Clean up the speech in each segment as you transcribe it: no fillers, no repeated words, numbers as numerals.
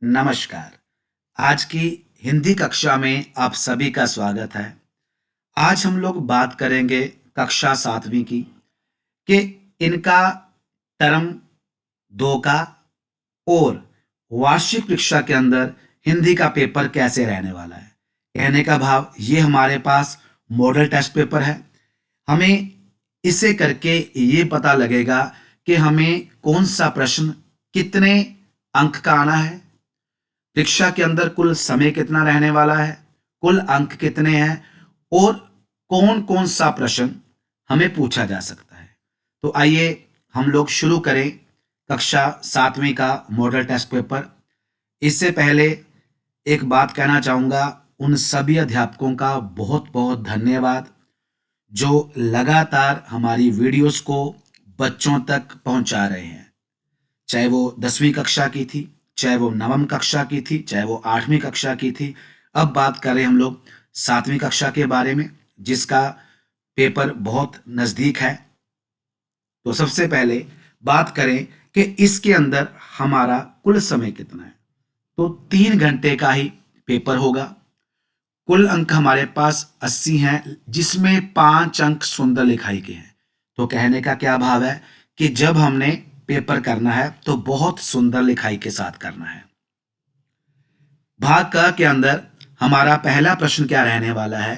नमस्कार। आज की हिंदी कक्षा में आप सभी का स्वागत है। आज हम लोग बात करेंगे कक्षा 7वीं की कि इनका टर्म 2 का और वार्षिक परीक्षा के अंदर हिंदी का पेपर कैसे रहने वाला है। कहने का भाव ये हमारे पास मॉडल टेस्ट पेपर है। हमें इसे करके ये पता लगेगा कि हमें कौन सा प्रश्न कितने अंक का आना है, परीक्षा के अंदर कुल समय कितना रहने वाला है, कुल अंक कितने हैं और कौन कौन सा प्रश्न हमें पूछा जा सकता है। तो आइए हम लोग शुरू करें कक्षा 7वीं का मॉडल टेस्ट पेपर। इससे पहले एक बात कहना चाहूँगा, उन सभी अध्यापकों का बहुत बहुत धन्यवाद जो लगातार हमारी वीडियोस को बच्चों तक पहुंचा रहे हैं। चाहे वो 10वीं कक्षा की थी, चाहे वो 9वीं कक्षा की थी, चाहे वो 8वीं कक्षा की थी। अब बात करें हम लोग 7वीं कक्षा के बारे में, जिसका पेपर बहुत नज़दीक है। तो सबसे पहले बात करें कि इसके अंदर हमारा कुल समय कितना है। तो 3 घंटे का ही पेपर होगा। कुल अंक हमारे पास 80 हैं, जिसमें 5 अंक सुंदर लिखाई के हैं। तो कहने का क्या भाव है कि जब हमने पेपर करना है तो बहुत सुंदर लिखाई के साथ करना है। भाग क के अंदर हमारा पहला प्रश्न क्या रहने वाला है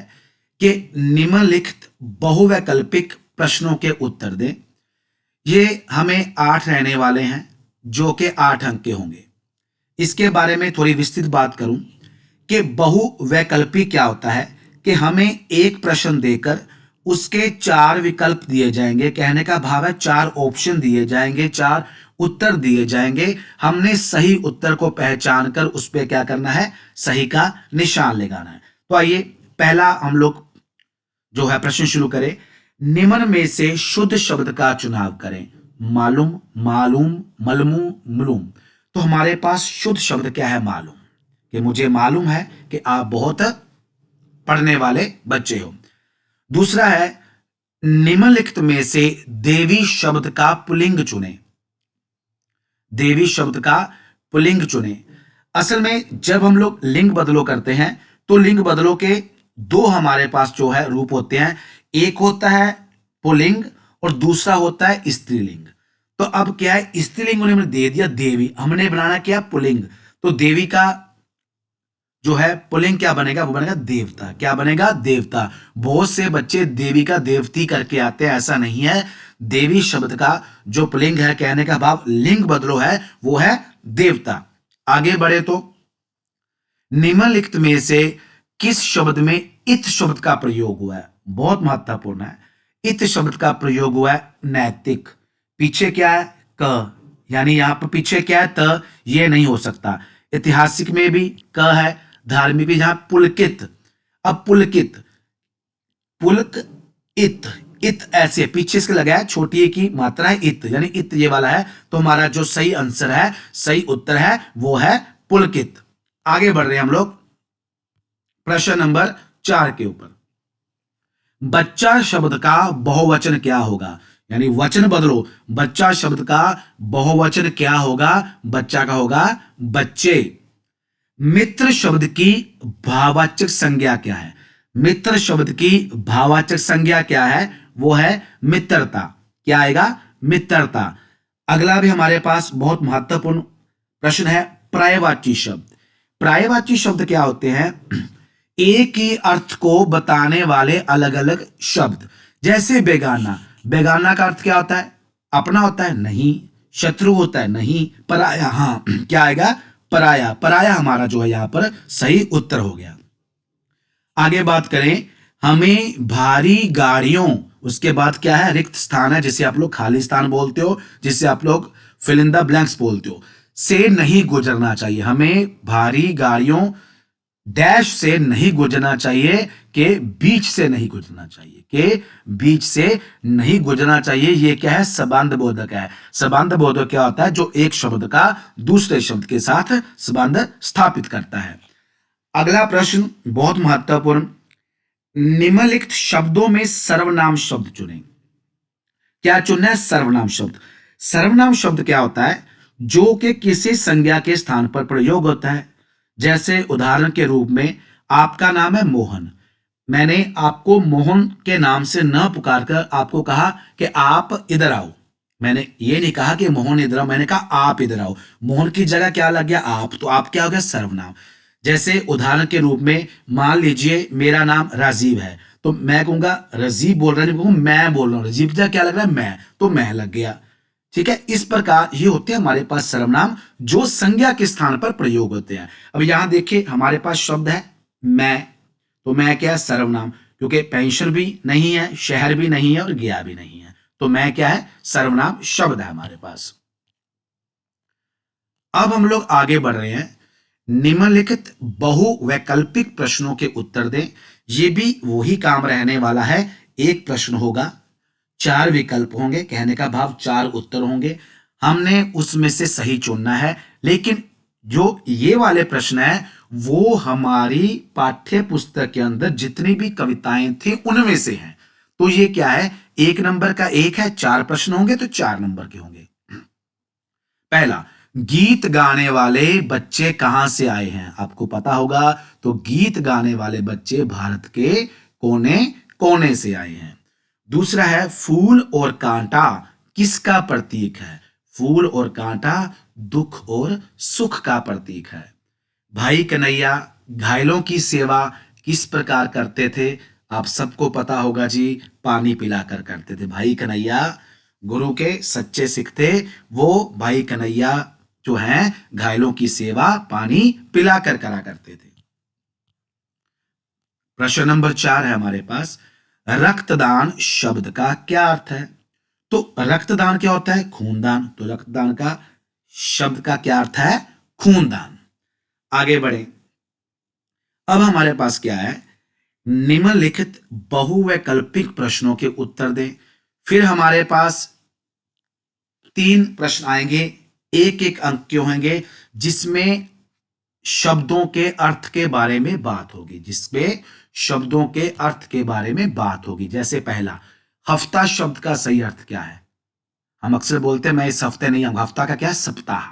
कि निम्नलिखित बहुवैकल्पिक प्रश्नों के उत्तर दें। ये हमें 8 रहने वाले हैं जो कि 8 अंक के होंगे। इसके बारे में थोड़ी विस्तृत बात करूं कि बहुवैकल्पिक क्या होता है कि हमें एक प्रश्न देकर उसके 4 विकल्प दिए जाएंगे। कहने का भाव है 4 ऑप्शन दिए जाएंगे, 4 उत्तर दिए जाएंगे। हमने सही उत्तर को पहचान कर उस पर क्या करना है, सही का निशान लगाना है। तो आइए पहला हम लोग जो है प्रश्न शुरू करें। निम्न में से शुद्ध शब्द का चुनाव करें। मालूम, मालूम, मलमू, मलूम। तो हमारे पास शुद्ध शब्द क्या है, मालूम। कि मुझे मालूम है कि आप बहुत पढ़ने वाले बच्चे हो। दूसरा है निम्नलिखित में से देवी शब्द का पुल्लिंग चुने। देवी शब्द का पुल्लिंग चुने। असल में जब हम लोग लिंग बदलो करते हैं तो लिंग बदलो के 2 हमारे पास जो है रूप होते हैं। एक होता है पुल्लिंग और दूसरा होता है स्त्रीलिंग। तो अब क्या है, स्त्रीलिंग उन्होंने दे दिया देवी, हमने बनाना क्या, पुल्लिंग। तो देवी का जो है पुल्लिंग क्या बनेगा, वो बनेगा देवता। क्या बनेगा, देवता। बहुत से बच्चे देवी का देवती करके आते हैं, ऐसा नहीं है। देवी शब्द का जो पुल्लिंग है, कहने का भाव लिंग बदलो है, वो है देवता। आगे बढ़े तो निम्नलिखित में से किस शब्द में इत शब्द का प्रयोग हुआ है। बहुत महत्वपूर्ण है। इत शब्द का प्रयोग हुआ है नैतिक। पीछे क्या है, क, यानी यहां पर पीछे क्या है, त, ये नहीं हो सकता। ऐतिहासिक में भी क है, धार्मिक भी, जहां पुलकित। अब पुलकित, पुलक, इत, इत ऐसे पीछे इसके लगा है, छोटी ए की मात्रा है इत, यानी इत ये वाला है। तो हमारा जो सही आंसर है, सही उत्तर है, वो है पुलकित। आगे बढ़ रहे हैं हम लोग प्रश्न नंबर 4 के ऊपर। बच्चा शब्द का बहुवचन क्या होगा, यानी वचन बदलो। बच्चा शब्द का बहुवचन क्या होगा, बच्चा का होगा बच्चे। मित्र शब्द की भाववाचक संज्ञा क्या है। मित्र शब्द की भाववाचक संज्ञा क्या है, वो है मित्रता। क्या आएगा, मित्रता। अगला भी हमारे पास बहुत महत्वपूर्ण प्रश्न है, पर्यायवाची शब्द। पर्यायवाची शब्द क्या होते हैं, एक ही अर्थ को बताने वाले अलग अलग शब्द। जैसे बेगाना, बेगाना का अर्थ क्या होता है, अपना होता है, नहीं। शत्रु होता है, नहीं। पराया, हाँ, क्या आएगा, पराया। पराया हमारा जो है यहां पर सही उत्तर हो गया। आगे बात करें, हमें भारी गाड़ियों, उसके बाद क्या है, रिक्त स्थान है, जिसे आप लोग खाली स्थान बोलते हो, जिसे आप लोग फिल इन द ब्लैंक्स बोलते हो, से नहीं गुजरना चाहिए। हमें भारी गाड़ियों डैश से नहीं गुजरना चाहिए, के बीच से नहीं गुजरना चाहिए, के बीच से नहीं गुजरना चाहिए। ये क्या है, संबंध बोधक है। संबंध बोधक क्या होता है, जो एक शब्द का दूसरे शब्द के साथ संबंध स्थापित करता है। अगला प्रश्न बहुत महत्वपूर्ण, निम्नलिखित शब्दों में सर्वनाम शब्द चुनें। क्या चुनना है, सर्वनाम शब्द। सर्वनाम शब्द क्या होता है, जो कि किसी संज्ञा के स्थान पर प्रयोग होता है। जैसे उदाहरण के रूप में आपका नाम है मोहन, मैंने आपको मोहन के नाम से न पुकार कर आपको कहा कि आप इधर आओ। मैंने ये नहीं कहा कि मोहन इधर आओ, मैंने कहा आप इधर आओ। मोहन की जगह क्या लग गया? आप। तो आप क्या हो गया? सर्वनाम। जैसे उदाहरण के रूप में मान लीजिए मेरा नाम राजीव है, तो मैं कहूंगा राजीव बोल रहा है, नहीं कहूंगा मैं बोल रहा हूं। राजीव की जगह क्या लग रहा है? मैं, तो मैं लग गया। ठीक है, इस प्रकार ये होते हैं हमारे पास सर्वनाम जो संज्ञा के स्थान पर प्रयोग होते हैं। अब यहां देखिए हमारे पास शब्द है मैं, तो मैं क्या है? सर्वनाम, क्योंकि पेंशन भी नहीं है, शहर भी नहीं है और गया भी नहीं है, तो मैं क्या है? सर्वनाम शब्द है हमारे पास। अब हम लोग आगे बढ़ रहे हैं। निम्नलिखित बहुवैकल्पिक प्रश्नों के उत्तर दें। ये भी वही काम रहने वाला है, एक प्रश्न होगा, चार विकल्प होंगे, कहने का भाव चार उत्तर होंगे, हमने उसमें से सही चुनना है। लेकिन जो ये वाले प्रश्न है वो हमारी पाठ्य पुस्तक के अंदर जितनी भी कविताएं थी उनमें से हैं। तो ये क्या है? एक नंबर का एक है, चार प्रश्न होंगे तो चार नंबर के होंगे। पहला, गीत गाने वाले बच्चे कहां से आए हैं? आपको पता होगा, तो गीत गाने वाले बच्चे भारत के कोने कोने से आए हैं। दूसरा है, फूल और कांटा किसका प्रतीक है? फूल और कांटा दुख और सुख का प्रतीक है। भाई कन्हैया घायलों की सेवा किस प्रकार करते थे? आप सबको पता होगा जी, पानी पिलाकर करते थे। भाई कन्हैया गुरु के सच्चे सिख थे, वो भाई कन्हैया जो हैं घायलों की सेवा पानी पिलाकर करा करते थे। प्रश्न नंबर 4 है हमारे पास, रक्तदान शब्द का क्या अर्थ है? तो रक्तदान क्या होता है? खूनदान। तो रक्तदान का शब्द का क्या अर्थ है? खूनदान। आगे बढ़े। अब हमारे पास क्या है? निम्नलिखित बहुवैकल्पिक प्रश्नों के उत्तर दें। फिर हमारे पास तीन प्रश्न आएंगे, एक एक अंक के होंगे, जिसमें शब्दों के अर्थ के बारे में बात होगी, जिसमें शब्दों के अर्थ के बारे में बात होगी। जैसे पहला, हफ्ता शब्द का सही अर्थ क्या है? हम अक्सर बोलते हैं मैं इस हफ्ते नहीं आऊंगा। हफ्ता का क्या है? सप्ताह।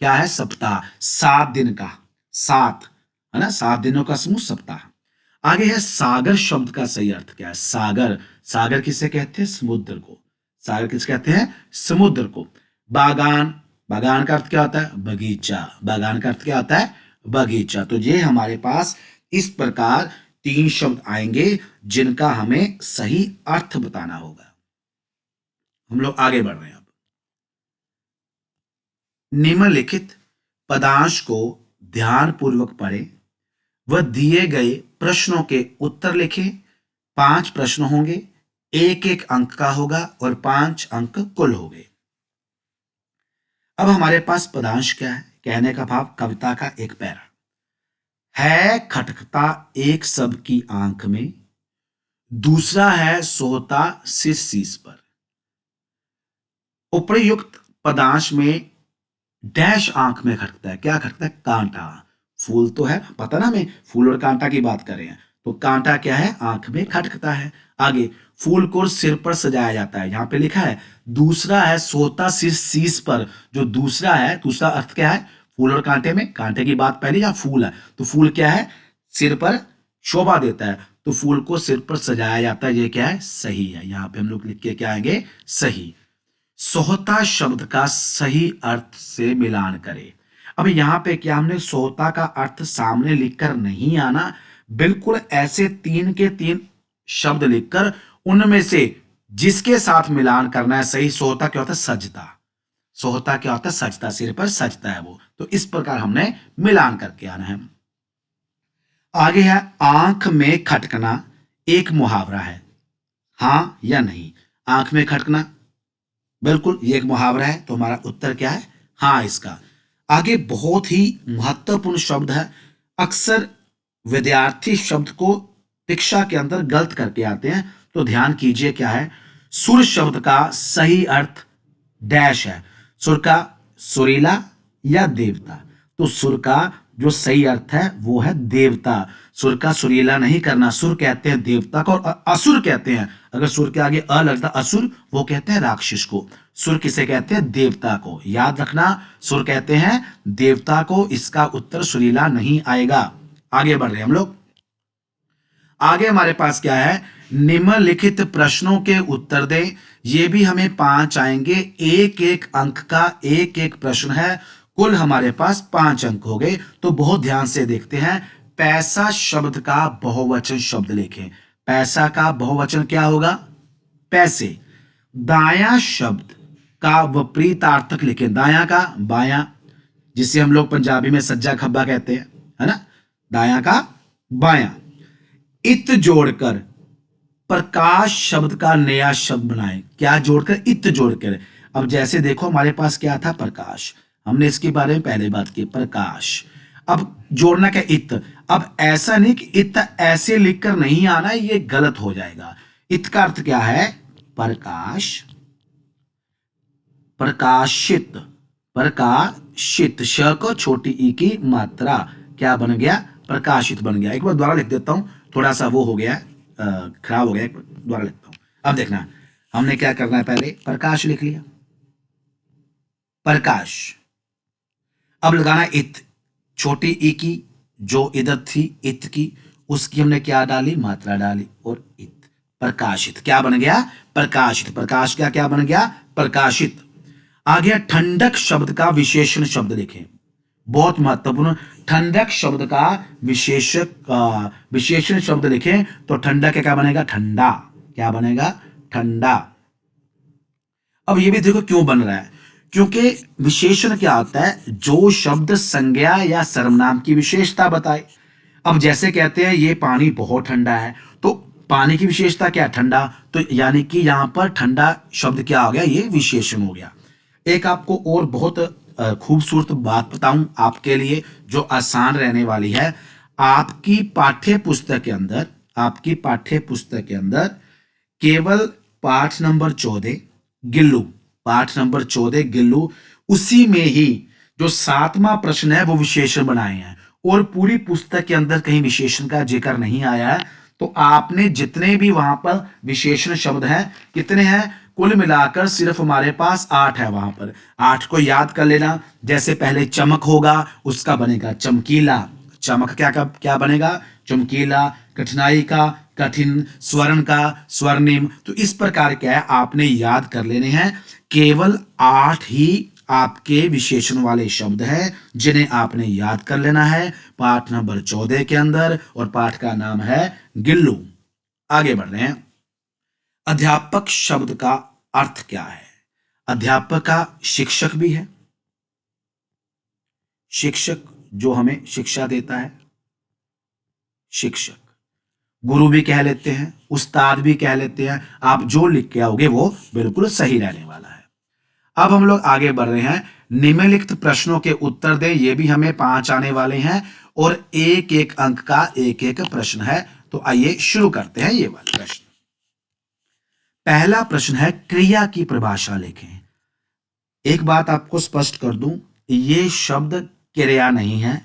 क्या है? सप्ताह। 7 दिन का, 7 है ना, 7 दिनों का समूह सप्ताह। आगे है, सागर शब्द का सही अर्थ क्या है? सागर, सागर किसे कहते हैं? समुद्र को। सागर किसे कहते हैं? समुद्र को। बागान, बागान का अर्थ क्या होता है? बगीचा। बागान का अर्थ क्या होता है? बगीचा। तो ये हमारे पास इस प्रकार तीन शब्द आएंगे जिनका हमें सही अर्थ बताना होगा। हम लोग आगे बढ़ रहे हैं। अब निम्नलिखित पदांश को ध्यानपूर्वक पढ़ें वह दिए गए प्रश्नों के उत्तर लिखें। 5 प्रश्न होंगे, एक एक अंक का होगा और 5 अंक कुल हो गए। अब हमारे पास पदांश क्या है? कहने का भाव कविता का एक पैरा है, खटकता एक सब की आंख में, दूसरा है सोता सिर शीश पर। उपयुक्त पदांश में डैश आंख में खटकता है। क्या खटकता है? कांटा। फूल तो है, पता ना, हमें फूल और कांटा की बात कर रहे हैं, तो कांटा क्या है? आंख में खटकता है। आगे, फूल को सिर पर सजाया जाता है, यहां पे लिखा है। दूसरा है सोता सिर शीश पर। जो दूसरा है, दूसरा अर्थ क्या है? फूल और कांटे में, कांटे की बात पहले, या फूल है, तो फूल क्या है? सिर पर शोभा देता है, तो फूल को सिर पर सजाया जाता है। ये क्या है? सही है। यहां पे हम लोग लिख के क्या आएंगे? सही। सोहता शब्द का सही अर्थ से मिलान करें। अब यहां पे क्या, हमने सोहता का अर्थ सामने लिखकर नहीं आना, बिल्कुल ऐसे तीन के तीन शब्द लिखकर उनमें से जिसके साथ मिलान करना है सही। सोहता क्या होता है? सजता। सोहता क्या होता है? सजता, सिर पर सजता है वो। तो इस प्रकार हमने मिलान करके आना है। आगे है, आंख में खटकना एक मुहावरा है, हां या नहीं? आंख में खटकना बिल्कुल ये एक मुहावरा है, तो हमारा उत्तर क्या है? हाँ इसका। आगे बहुत ही महत्वपूर्ण शब्द है, अक्सर विद्यार्थी शब्द को परीक्षा के अंदर गलत करके आते हैं, तो ध्यान कीजिए क्या है। सुर शब्द का सही अर्थ डैश है। सुर का सुरीला या देवता? तो सुर का जो सही अर्थ है वो है देवता। सुर का सुरीला नहीं करना। सुर कहते हैं देवता को और असुर कहते हैं, अगर सुर के आगे अ लगता असुर, वो कहते हैं राक्षस को। सुर किसे कहते हैं? देवता को। याद रखना, सुर कहते हैं देवता को। इसका उत्तर सुरीला नहीं आएगा। आगे बढ़ रहे हैं हम लोग। आगे हमारे पास क्या है? निम्नलिखित प्रश्नों के उत्तर दें। ये भी हमें 5 आएंगे। एक एक अंक का एक एक प्रश्न है। कुल हमारे पास 5 अंक हो गए। तो बहुत ध्यान से देखते हैं। पैसा शब्द का बहुवचन शब्द लिखें। पैसा का बहुवचन क्या होगा? पैसे। दाया शब्द का विपरीतार्थक लिखें। दाया का बाया, जिसे हम लोग पंजाबी में सज्जा खब्बा कहते हैं, है ना? दाया का बाया। इत जोड़कर प्रकाश शब्द का नया शब्द बनाएं। क्या जोड़कर? इत जोड़कर। अब जैसे देखो हमारे पास क्या था? प्रकाश। हमने इसके बारे में पहले बात की, प्रकाश। अब जोड़ना क्या? इत। अब ऐसा नहीं कि इत ऐसे लिखकर नहीं आना, ये गलत हो जाएगा। इत का अर्थ क्या है? प्रकाश, प्रकाशित, प्रकाशित। श को छोटी ई की मात्रा, क्या बन गया? प्रकाशित बन गया। एक बार दोबारा लिख देता हूं, थोड़ा सा वो हो गया, खराब हो गया। एक बार दोबारा लिखता हूं। अब देखना, हमने क्या करना है? पहले प्रकाश लिख लिया, प्रकाश। अब लगाना इत, छोटी ई की जो इधर थी इत की, उसकी हमने क्या डाली? मात्रा डाली, और इत। प्रकाशित क्या बन गया? प्रकाशित। प्रकाश क्या क्या बन गया? प्रकाशित। आ गया ठंडक शब्द का विशेषण शब्द लिखें। बहुत महत्वपूर्ण। ठंडक शब्द का विशेषण शब्द लिखें तो ठंडक क्या बनेगा? ठंडा। क्या बनेगा? ठंडा। अब ये भी देखो क्यों बन रहा है, क्योंकि विशेषण क्या होता है? जो शब्द संज्ञा या सर्वनाम की विशेषता बताए। अब जैसे कहते हैं ये पानी बहुत ठंडा है, तो पानी की विशेषता क्या? ठंडा। तो यानी कि यहां पर ठंडा शब्द क्या हो गया? ये विशेषण हो गया। एक आपको और बहुत खूबसूरत बात बताऊं आपके लिए, जो आसान रहने वाली है। आपकी पाठ्य पुस्तक के अंदर, आपकी पाठ्य पुस्तक के अंदर केवल पाठ नंबर 14 गिल्लू, पाठ नंबर 14 गिल्लू, उसी में ही जो 7वां प्रश्न है वो विशेषण बनाए हैं, और पूरी पुस्तक के अंदर कहीं विशेषण का जिक्र नहीं आया है। तो आपने जितने भी वहां पर विशेषण शब्द हैं, कितने हैं? कुल मिलाकर सिर्फ हमारे पास 8 है। वहां पर 8 को याद कर लेना। जैसे पहले चमक होगा, उसका बनेगा चमकीला। चमक क्या क्या बनेगा? चमकीला। कठिनाई का कठिन, स्वर्ण का स्वर्णिम। तो इस प्रकार क्या है, आपने याद कर लेने हैं। केवल 8 ही आपके विशेषण वाले शब्द हैं जिन्हें आपने याद कर लेना है पाठ नंबर 14 के अंदर, और पाठ का नाम है गिल्लू। आगे बढ़ रहे हैं। अध्यापक शब्द का अर्थ क्या है? अध्यापक का शिक्षक भी है। शिक्षक जो हमें शिक्षा देता है, शिक्षक। गुरु भी कह लेते हैं, उस्ताद भी कह लेते हैं। आप जो लिख के आओगे वो बिल्कुल सही रहने वाला है। अब हम लोग आगे बढ़ रहे हैं। निम्नलिखित प्रश्नों के उत्तर दें। ये भी हमें 5 आने वाले हैं, और एक एक अंक का एक एक प्रश्न है। तो आइए शुरू करते हैं ये वाला प्रश्न। पहला प्रश्न है, क्रिया की परिभाषा लिखें। एक बात आपको स्पष्ट कर दूं, ये शब्द क्रिया नहीं है।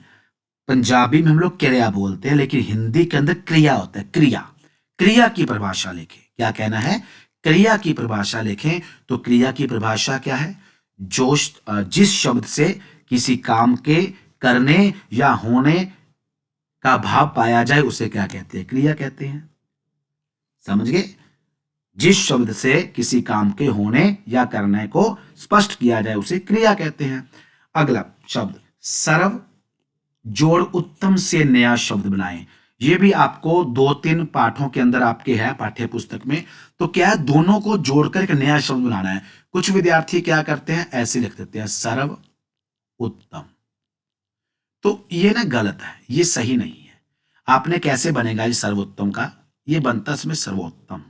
पंजाबी में हम लोग क्रिया बोलते हैं, लेकिन हिंदी के अंदर क्रिया होता है। क्रिया। क्रिया की परिभाषा लिखें। क्या कहना है? क्रिया की परिभाषा लिखें। तो क्रिया की परिभाषा क्या है? जो जिस शब्द से किसी काम के करने या होने का भाव पाया जाए उसे क्या कहते हैं? क्रिया कहते हैं। समझ गए? जिस शब्द से किसी काम के होने या करने को स्पष्ट किया जाए उसे क्रिया कहते हैं। अगला शब्द सर्व जोड़ उत्तम से नया शब्द बनाएं। ये भी आपको 2-3 पाठों के अंदर आपके है पाठ्य पुस्तक में। तो क्या है, दोनों को जोड़कर एक नया शब्द बनाना है। कुछ विद्यार्थी क्या करते हैं, ऐसे लिख देते हैं सर्व उत्तम। तो ये ना गलत है, ये सही नहीं है। आपने कैसे बनेगा ये सर्वोत्तम का? ये बनता इसमें सर्वोत्तम।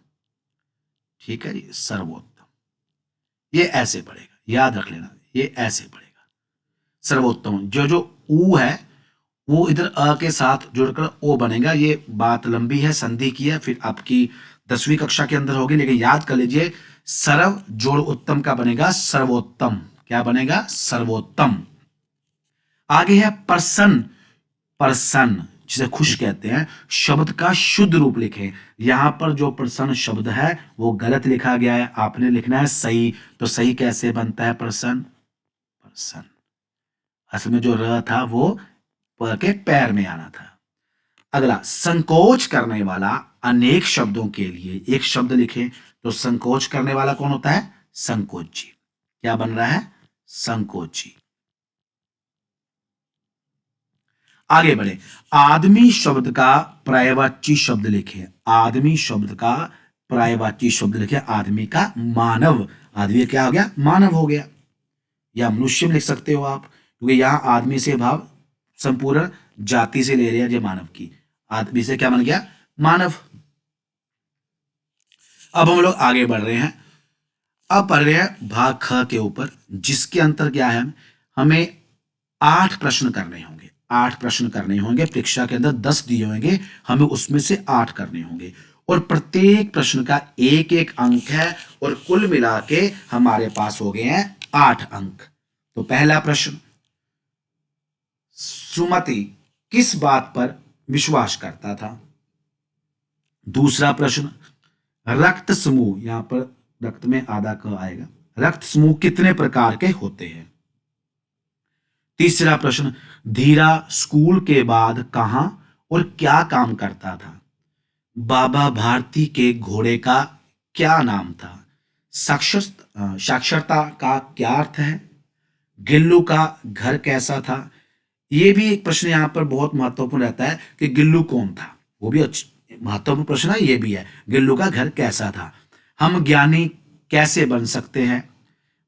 ठीक है जी, सर्वोत्तम। ये ऐसे पड़ेगा, याद रख लेना, ये ऐसे पड़ेगा सर्वोत्तम। जो जो ऊ है वो इधर अ के साथ जुड़कर ओ बनेगा। ये बात लंबी है, संधि की है, फिर आपकी 10वीं कक्षा के अंदर होगी, लेकिन याद कर लीजिए सर्व जोड़ उत्तम का बनेगा सर्वोत्तम। क्या बनेगा? सर्वोत्तम। आगे है प्रसन्न प्रसन्न, जिसे खुश कहते हैं, शब्द का शुद्ध रूप लिखें। यहां पर जो प्रसन्न शब्द है वो गलत लिखा गया है, आपने लिखना है सही। तो सही कैसे बनता है? प्रसन्न, प्रसन्न। असल में जो र था वो प के पैर में आना था। अगला, संकोच करने वाला अनेक शब्दों के लिए एक शब्द लिखें। तो संकोच करने वाला कौन होता है? संकोची। क्या बन रहा है? संकोची। आगे बढ़े, आदमी शब्द का पर्यायवाची शब्द लिखे। आदमी शब्द का पर्यायवाची शब्द लिखे। आदमी का मानव, आदमी क्या हो गया? मानव हो गया, या मनुष्य में लिख सकते हो आप, क्योंकि यहां आदमी से भाव संपूर्ण जाति से ले लिया, जो मानव की। आदमी से क्या बन गया? मानव। अब हम लोग आगे बढ़ रहे हैं। अब पढ़ रहे हैं भाग ख के ऊपर, जिसके अंतर क्या है? हमें 8 प्रश्न करने होंगे। 8 प्रश्न करने होंगे। परीक्षा के अंदर 10 दिए होंगे, हमें उसमें से 8 करने होंगे, और प्रत्येक प्रश्न का एक एक अंक है, और कुल मिला के हमारे पास हो गए हैं 8 अंक। तो पहला प्रश्न, सुमति किस बात पर विश्वास करता था? दूसरा प्रश्न, रक्त समूह, यहां पर रक्त में आधा क आएगा, रक्त समूह कितने प्रकार के होते हैं? तीसरा प्रश्न, धीरा स्कूल के बाद कहां और क्या काम करता था? बाबा भारती के घोड़े का क्या नाम था? साक्षरता का क्या अर्थ है? गिल्लू का घर कैसा था? ये भी एक प्रश्न यहाँ पर बहुत महत्वपूर्ण रहता है कि गिल्लू कौन था, वो भी महत्वपूर्ण प्रश्न है। ये भी है, गिल्लू का घर कैसा था? हम ज्ञानी कैसे बन सकते हैं?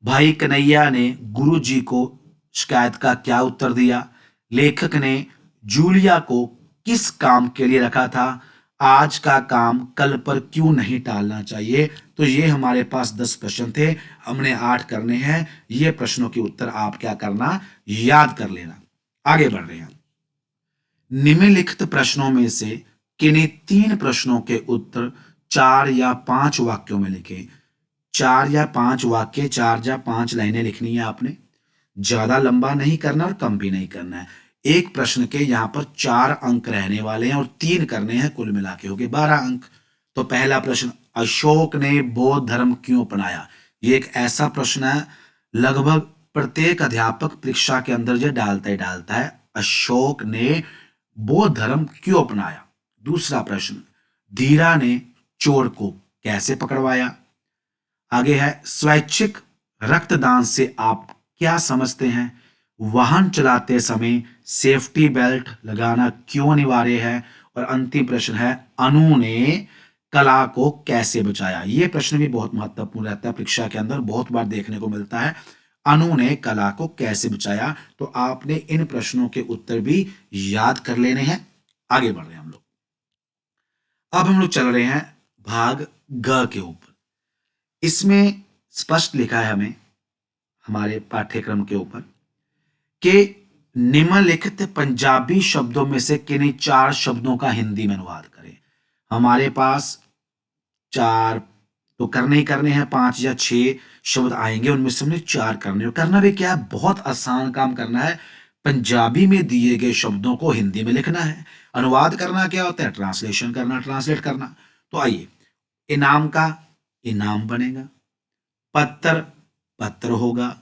भाई कन्हैया ने गुरु जी को शिकायत का क्या उत्तर दिया? लेखक ने जूलिया को किस काम के लिए रखा था? आज का काम कल पर क्यों नहीं टालना चाहिए? तो ये हमारे पास 10 प्रश्न थे, हमने 8 करने हैं। ये प्रश्नों के उत्तर आप क्या करना? याद कर लेना। आगे बढ़ रहे हैं। निम्नलिखित प्रश्नों में से किन्हीं 3 प्रश्नों के उत्तर 4 या 5 वाक्यों में लिखें। 4 या 5 वाक्य, 4 या 5 लाइनें लिखनी है आपने। ज्यादा लंबा नहीं करना और कम भी नहीं करना है। एक प्रश्न के यहाँ पर 4 अंक रहने वाले हैं और 3 करने हैं, कुल मिला के हो गए 12 अंक। तो पहला प्रश्न, अशोक ने बौद्ध धर्म क्यों अपनाया? ये एक ऐसा प्रश्न है, लगभग प्रत्येक अध्यापक परीक्षा के अंदर ये डालता ही डालता है, अशोक ने बौद्ध धर्म क्यों अपनाया? दूसरा प्रश्न, धीरा ने चोर को कैसे पकड़वाया? आगे है, स्वैच्छिक रक्तदान से आप क्या समझते हैं? वाहन चलाते समय सेफ्टी बेल्ट लगाना क्यों अनिवार्य है? और अंतिम प्रश्न है, अनु ने कला को कैसे बचाया? ये प्रश्न भी बहुत महत्वपूर्ण रहता है, परीक्षा के अंदर बहुत बार देखने को मिलता है, अनु ने कला को कैसे बचाया। तो आपने इन प्रश्नों के उत्तर भी याद कर लेने हैं। आगे बढ़ रहे हैं हम लोग। अब हम लोग चल रहे हैं भाग ग के ऊपर। इसमें स्पष्ट लिखा है हमें हमारे पाठ्यक्रम के ऊपर कि निम्नलिखित पंजाबी शब्दों में से किन्हीं 4 शब्दों का हिंदी में अनुवाद करें। हमारे पास 4 तो करने ही करने हैं, 5 या 6 शब्द आएंगे, उनमें से हमने 4 करने हैं। करना भी क्या है? बहुत आसान काम करना है। पंजाबी में दिए गए शब्दों को हिंदी में लिखना है। अनुवाद करना क्या होता है? ट्रांसलेशन करना, ट्रांसलेट करना। तो आइए, इनाम का इनाम बनेगा, पत्थर पत्र होगा,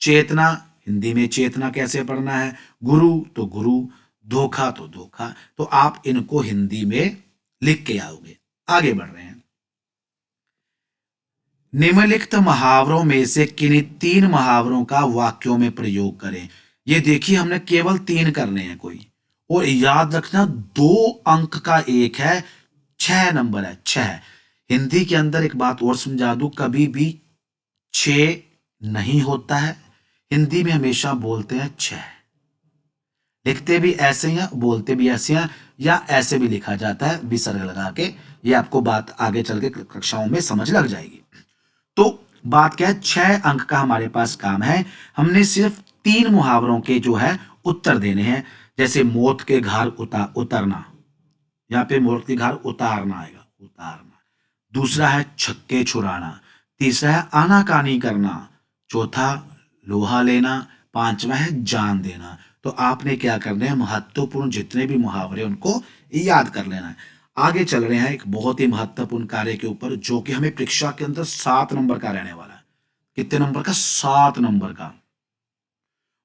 चेतना हिंदी में चेतना कैसे पढ़ना है, गुरु तो गुरु, धोखा तो धोखा। तो आप इनको हिंदी में लिख के आओगे। आगे बढ़ रहे हैं। निम्नलिखित मुहावरों में से किन्हीं 3 मुहावरों का वाक्यों में प्रयोग करें। ये देखिए, हमने केवल 3 करने हैं कोई, और याद रखना 2 अंक का एक है, 6 नंबर है, 6। हिंदी के अंदर एक बात और समझा दूं, कभी भी 6 नहीं होता है, हिंदी में हमेशा बोलते हैं 6। लिखते भी ऐसे हैं, बोलते भी ऐसे हैं, या ऐसे भी लिखा जाता है विसर्ग लगा के। ये आपको बात आगे चल के कक्षाओं में समझ लग जाएगी। तो बात क्या है, 6 अंक का हमारे पास काम है। हमने सिर्फ 3 मुहावरों के जो है उत्तर देने हैं। जैसे मौत के घर उतरना, यहाँ पे मौत के घर उतारना आएगा, उतारना। दूसरा है छक्के छुड़ाना। तीसरा है आनाकानी करना। चौथा लोहा लेना। पांचवा है जान देना। तो आपने क्या करना है, महत्वपूर्ण जितने भी मुहावरे उनको याद कर लेना है। आगे चल रहे हैं एक बहुत ही महत्वपूर्ण कार्य के ऊपर, जो कि हमें परीक्षा के अंदर 7 नंबर का रहने वाला है। कितने नंबर का? 7 नंबर का।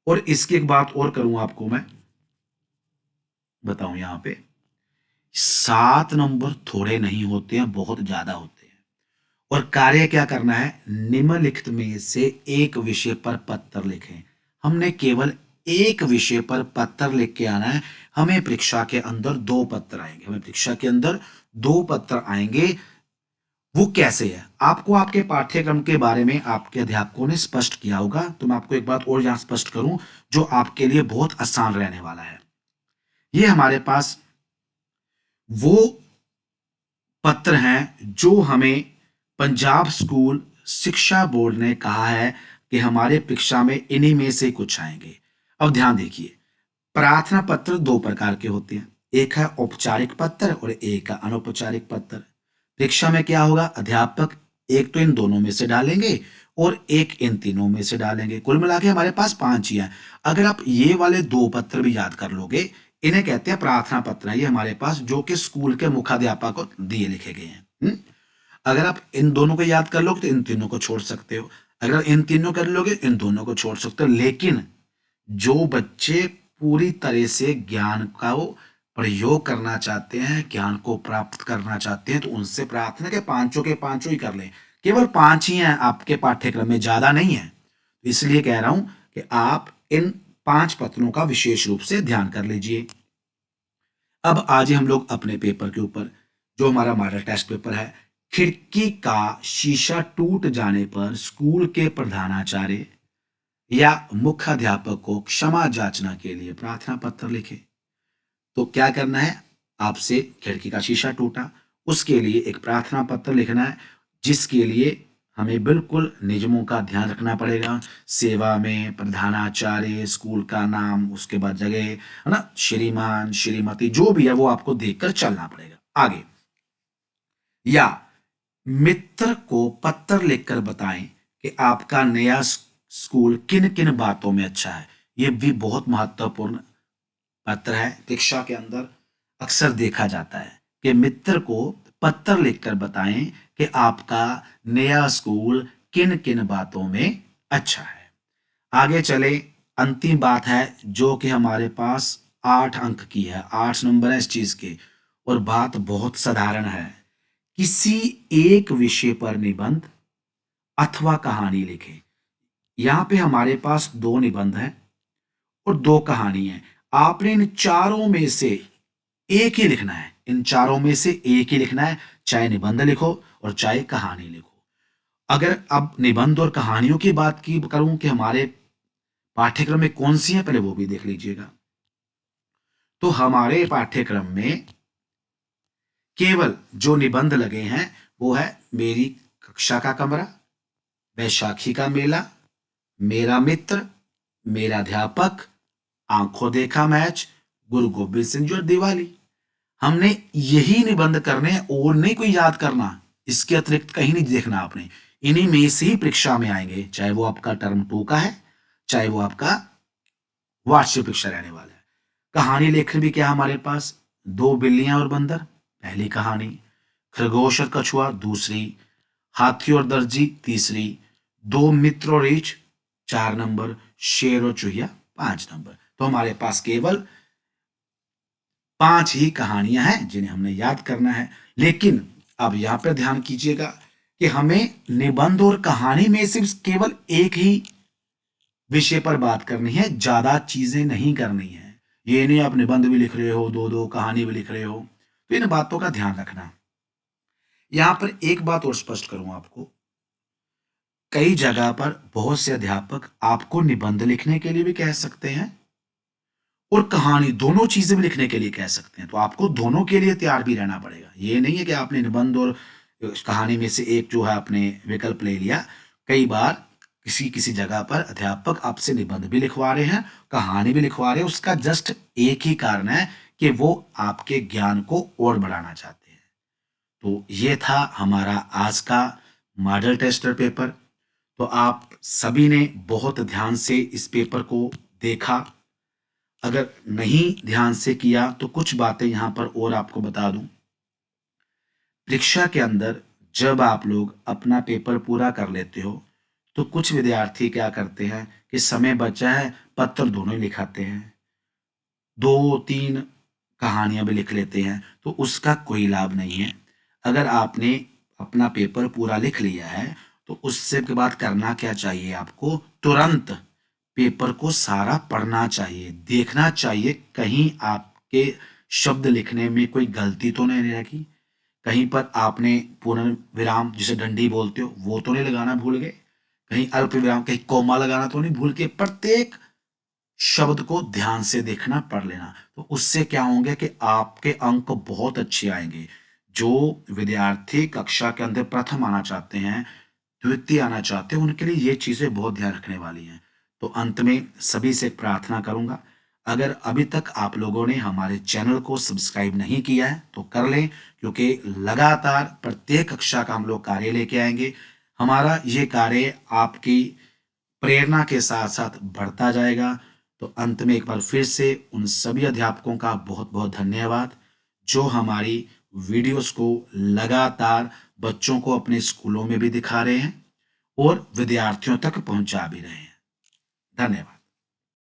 और इसकी एक बात और करूं आपको मैं बताऊं, यहां पे 7 नंबर थोड़े नहीं होते हैं, बहुत ज्यादा होते हैं। और कार्य क्या करना है, निम्नलिखित में से एक विषय पर पत्र लिखें। हमने केवल एक विषय पर पत्र लिख के आना है। हमें परीक्षा के अंदर 2 पत्र आएंगे, हमें परीक्षा के अंदर 2 पत्र आएंगे। वो कैसे है, आपको आपके पाठ्यक्रम के बारे में आपके अध्यापकों ने स्पष्ट किया होगा। तो मैं आपको एक बात और यहां स्पष्ट करूं, जो आपके लिए बहुत आसान रहने वाला है। ये हमारे पास वो पत्र हैं जो हमें पंजाब स्कूल शिक्षा बोर्ड ने कहा है कि हमारे परीक्षा में इन्हीं में से कुछ आएंगे। अब ध्यान देखिए, प्रार्थना पत्र 2 प्रकार के होते हैं, एक है औपचारिक पत्र और एक है अनौपचारिक पत्र। परीक्षा में क्या होगा, अध्यापक एक तो इन दोनों में से डालेंगे और एक इन तीनों में से डालेंगे। कुल मिला के हमारे पास 5 ही हैं। अगर आप ये वाले 2 पत्र भी याद कर लोगे, इन्हें कहते हैं प्रार्थना पत्र है, ये हमारे पास जो कि स्कूल के मुख्याध्यापक को दिए लिखे गए हैं। अगर आप इन दोनों को याद कर लोगे तो इन तीनों को छोड़ सकते हो, अगर इन तीनों कर लोगे इन दोनों को छोड़ सकते हो। लेकिन जो बच्चे पूरी तरह से ज्ञान का वो प्रयोग करना चाहते हैं, ज्ञान को प्राप्त करना चाहते हैं, तो उनसे प्रार्थना के पांचों के पांचों ही कर लें। केवल 5 ही हैं आपके पाठ्यक्रम में, ज्यादा नहीं है। इसलिए कह रहा हूं कि आप इन 5 पत्रों का विशेष रूप से ध्यान कर लीजिए। अब आज हम लोग अपने पेपर के ऊपर, जो हमारा मॉडल टेस्ट पेपर है, खिड़की का शीशा टूट जाने पर स्कूल के प्रधानाचार्य या मुख्याध्यापक को क्षमा जांचना के लिए प्रार्थना पत्र लिखे। तो क्या करना है, आपसे खिड़की का शीशा टूटा, उसके लिए एक प्रार्थना पत्र लिखना है, जिसके लिए हमें बिल्कुल नियमों का ध्यान रखना पड़ेगा। सेवा में प्रधानाचार्य, स्कूल का नाम, उसके बाद जगह, है ना, श्रीमान श्रीमती जो भी है वो आपको देखकर चलना पड़ेगा। आगे, या मित्र को पत्र लिखकर बताएं कि आपका नया स्कूल किन किन बातों में अच्छा है। यह भी बहुत महत्वपूर्ण पत्र है, परीक्षा के अंदर अक्सर देखा जाता है कि मित्र को पत्र लिखकर बताएं कि आपका नया स्कूल किन किन बातों में अच्छा है। आगे चले, अंतिम बात है जो कि हमारे पास 8 अंक की है, 8 नंबर है इस चीज के। और बात बहुत साधारण है, किसी एक विषय पर निबंध अथवा कहानी लिखें। यहां पे हमारे पास 2 निबंध हैं और 2 कहानी है। आपने इन चारों में से एक ही लिखना है, इन चारों में से एक ही लिखना है, चाहे निबंध लिखो और चाहे कहानी लिखो। अगर अब निबंध और कहानियों की बात की करूं कि हमारे पाठ्यक्रम में कौन सी है, पहले वो भी देख लीजिएगा। तो हमारे पाठ्यक्रम में केवल जो निबंध लगे हैं वो है मेरी कक्षा का कमरा, बैसाखी का मेला, मेरा मित्र, मेरा अध्यापक, आंखों देखा मैच, गुरु गोबिंद सिंह जी और दिवाली। हमने यही निबंध करने हैं और नहीं कोई याद करना, इसके अतिरिक्त कहीं नहीं देखना आपने। इन्हीं में से ही परीक्षा में आएंगे, चाहे वो आपका टर्म 2 का है, चाहे वो आपका वार्षिक परीक्षा रहने वाला है। कहानी लेखन भी क्या हमारे पास, 2 बिल्लियां और बंदर पहली कहानी, खरगोश और कछुआ दूसरी, हाथी और दर्जी तीसरी, 2 मित्र और रीछ 4 नंबर, शेर और चूहिया 5 नंबर। तो हमारे पास केवल 5 ही कहानियां हैं जिन्हें हमने याद करना है। लेकिन अब यहां पर ध्यान कीजिएगा कि हमें निबंध और कहानी में सिर्फ केवल एक ही विषय पर बात करनी है, ज्यादा चीजें नहीं करनी है। ये नहीं आप निबंध भी लिख रहे हो, 2-2 कहानी भी लिख रहे हो, तो इन बातों का ध्यान रखना। यहां पर एक बात और स्पष्ट करूं आपको, कई जगह पर बहुत से अध्यापक आपको निबंध लिखने के लिए भी कह सकते हैं और कहानी, दोनों चीजें भी लिखने के लिए कह सकते हैं। तो आपको दोनों के लिए तैयार भी रहना पड़ेगा। ये नहीं है कि आपने निबंध और कहानी में से एक जो है आपने विकल्प ले लिया। कई बार किसी किसी जगह पर अध्यापक आपसे निबंध भी लिखवा रहे हैं, कहानी भी लिखवा रहे हैं, उसका जस्ट एक ही कारण है कि वो आपके ज्ञान को और बढ़ाना चाहते हैं। तो ये था हमारा आज का मॉडल टेस्टर पेपर। तो आप सभी ने बहुत ध्यान से इस पेपर को देखा अगर नहीं ध्यान से किया तो कुछ बातें यहाँ पर और आपको बता दूं। परीक्षा के अंदर जब आप लोग अपना पेपर पूरा कर लेते हो तो कुछ विद्यार्थी क्या करते हैं कि समय बचा है, पत्र दोनों ही लिखाते हैं, 2-3 कहानियाँ भी लिख लेते हैं, तो उसका कोई लाभ नहीं है। अगर आपने अपना पेपर पूरा लिख लिया है, तो उससे के बाद करना क्या चाहिए आपको? तुरंत पेपर को सारा पढ़ना चाहिए, देखना चाहिए कहीं आपके शब्द लिखने में कोई गलती तो नहीं रहेगी, कहीं पर आपने पूर्ण विराम जिसे डंडी बोलते हो वो तो नहीं लगाना भूल गए, कहीं अल्प विराम, कहीं कॉमा लगाना तो नहीं भूल के, प्रत्येक शब्द को ध्यान से देखना, पढ़ लेना। तो उससे क्या होंगे कि आपके अंक बहुत अच्छे आएंगे। जो विद्यार्थी कक्षा के अंदर प्रथम आना चाहते हैं, द्वितीय आना चाहते हैं, उनके लिए ये चीजें बहुत ध्यान रखने वाली हैं। तो अंत में सभी से एक प्रार्थना करूंगा, अगर अभी तक आप लोगों ने हमारे चैनल को सब्सक्राइब नहीं किया है तो कर लें, क्योंकि लगातार प्रत्येक कक्षा का हम लोग कार्य लेके आएंगे। हमारा ये कार्य आपकी प्रेरणा के साथ साथ बढ़ता जाएगा। तो अंत में एक बार फिर से उन सभी अध्यापकों का बहुत बहुत धन्यवाद जो हमारी वीडियोस को लगातार बच्चों को अपने स्कूलों में भी दिखा रहे हैं और विद्यार्थियों तक पहुंचा भी रहे हैं। धन्यवाद।